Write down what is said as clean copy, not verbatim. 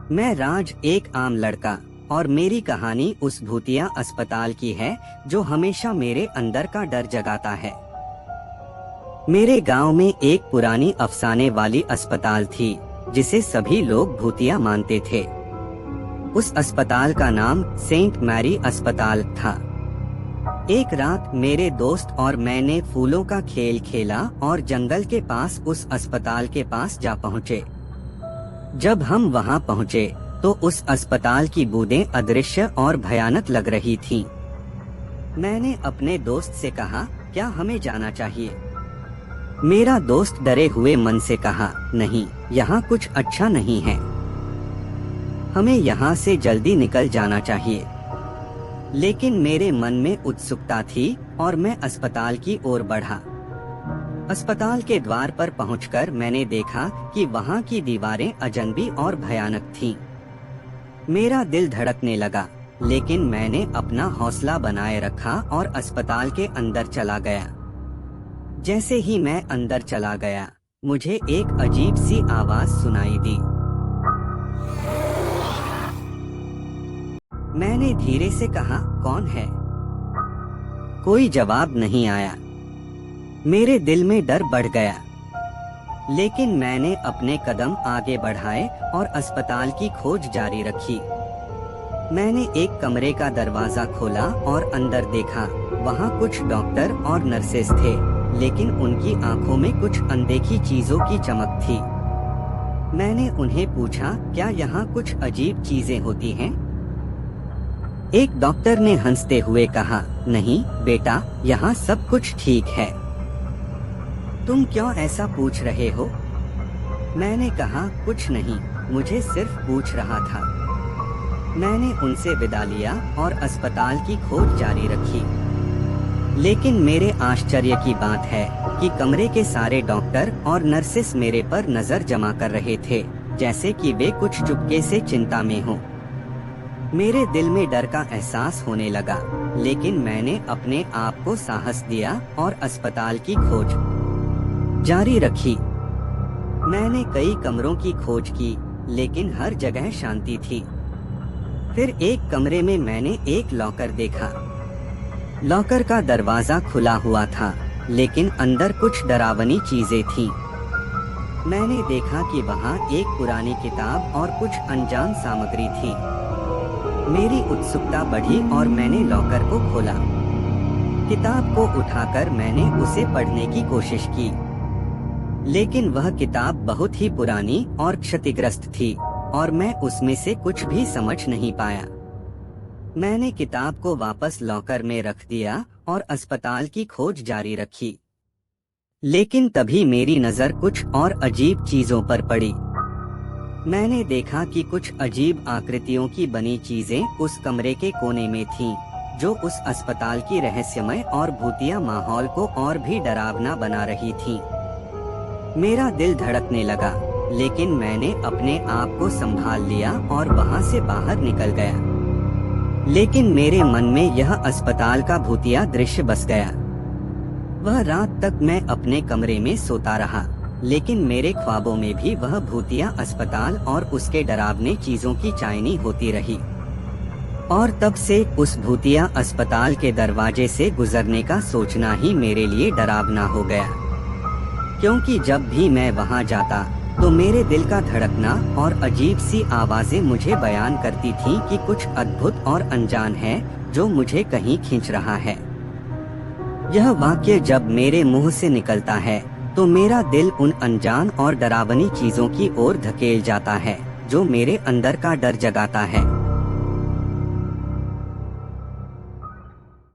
मैं राज, एक आम लड़का, और मेरी कहानी उस भूतिया अस्पताल की है जो हमेशा मेरे अंदर का डर जगाता है। मेरे गांव में एक पुरानी अफसाने वाली अस्पताल थी जिसे सभी लोग भूतिया मानते थे। उस अस्पताल का नाम सेंट मैरी अस्पताल था। एक रात मेरे दोस्त और मैंने फूलों का खेल खेला और जंगल के पास उस अस्पताल के पास जा पहुँचे। जब हम वहां पहुंचे तो उस अस्पताल की बूंदें अदृश्य और भयानक लग रही थीं। मैंने अपने दोस्त से कहा, क्या हमें जाना चाहिए? मेरा दोस्त डरे हुए मन से कहा, नहीं, यहाँ कुछ अच्छा नहीं है, हमें यहाँ से जल्दी निकल जाना चाहिए। लेकिन मेरे मन में उत्सुकता थी और मैं अस्पताल की ओर बढ़ा। अस्पताल के द्वार पर पहुंचकर मैंने देखा कि वहां की दीवारें अजनबी और भयानक थीं। मेरा दिल धड़कने लगा, लेकिन मैंने अपना हौसला बनाए रखा और अस्पताल के अंदर चला गया। जैसे ही मैं अंदर चला गया, मुझे एक अजीब सी आवाज सुनाई दी। मैंने धीरे से कहा, कौन है? कोई जवाब नहीं आया। मेरे दिल में डर बढ़ गया, लेकिन मैंने अपने कदम आगे बढ़ाए और अस्पताल की खोज जारी रखी। मैंने एक कमरे का दरवाजा खोला और अंदर देखा। वहां कुछ डॉक्टर और नर्सेस थे, लेकिन उनकी आंखों में कुछ अनदेखी चीजों की चमक थी। मैंने उन्हें पूछा, क्या यहाँ कुछ अजीब चीजें होती हैं? एक डॉक्टर ने हंसते हुए कहा, नहीं बेटा, यहाँ सब कुछ ठीक है। तुम क्यों ऐसा पूछ रहे हो? मैंने कहा, कुछ नहीं, मुझे सिर्फ पूछ रहा था। मैंने उनसे विदा लिया और अस्पताल की खोज जारी रखी। लेकिन मेरे आश्चर्य की बात है कि कमरे के सारे डॉक्टर और नर्सेस मेरे पर नजर जमा कर रहे थे, जैसे कि वे कुछ चुपके से चिंता में हो। मेरे दिल में डर का एहसास होने लगा, लेकिन मैंने अपने आप को साहस दिया और अस्पताल की खोज जारी रखी। मैंने कई कमरों की खोज की, लेकिन हर जगह शांति थी। फिर एक कमरे में मैंने एक लॉकर देखा। लॉकर का दरवाजा खुला हुआ था, लेकिन अंदर कुछ डरावनी चीजें थीं। मैंने देखा कि वहां एक पुरानी किताब और कुछ अनजान सामग्री थी। मेरी उत्सुकता बढ़ी और मैंने लॉकर को खोला। किताब को उठाकर मैंने उसे पढ़ने की कोशिश की, लेकिन वह किताब बहुत ही पुरानी और क्षतिग्रस्त थी और मैं उसमें से कुछ भी समझ नहीं पाया। मैंने किताब को वापस लॉकर में रख दिया और अस्पताल की खोज जारी रखी। लेकिन तभी मेरी नजर कुछ और अजीब चीजों पर पड़ी। मैंने देखा कि कुछ अजीब आकृतियों की बनी चीजें उस कमरे के कोने में थीं, जो उस अस्पताल की रहस्यमय और भूतिया माहौल को और भी डरावना बना रही थीं। मेरा दिल धड़कने लगा, लेकिन मैंने अपने आप को संभाल लिया और वहां से बाहर निकल गया। लेकिन मेरे मन में यह अस्पताल का भूतिया दृश्य बस गया। वह रात तक मैं अपने कमरे में सोता रहा, लेकिन मेरे ख्वाबों में भी वह भूतिया अस्पताल और उसके डरावने चीजों की चायनी होती रही। और तब से उस भूतिया अस्पताल के दरवाजे से गुजरने का सोचना ही मेरे लिए डरावना हो गया, क्योंकि जब भी मैं वहां जाता तो मेरे दिल का धड़कना और अजीब सी आवाजें मुझे बयान करती थीं कि कुछ अद्भुत और अनजान है जो मुझे कहीं खींच रहा है। यह वाक्य जब मेरे मुंह से निकलता है तो मेरा दिल उन अनजान और डरावनी चीजों की ओर धकेल जाता है जो मेरे अंदर का डर जगाता है।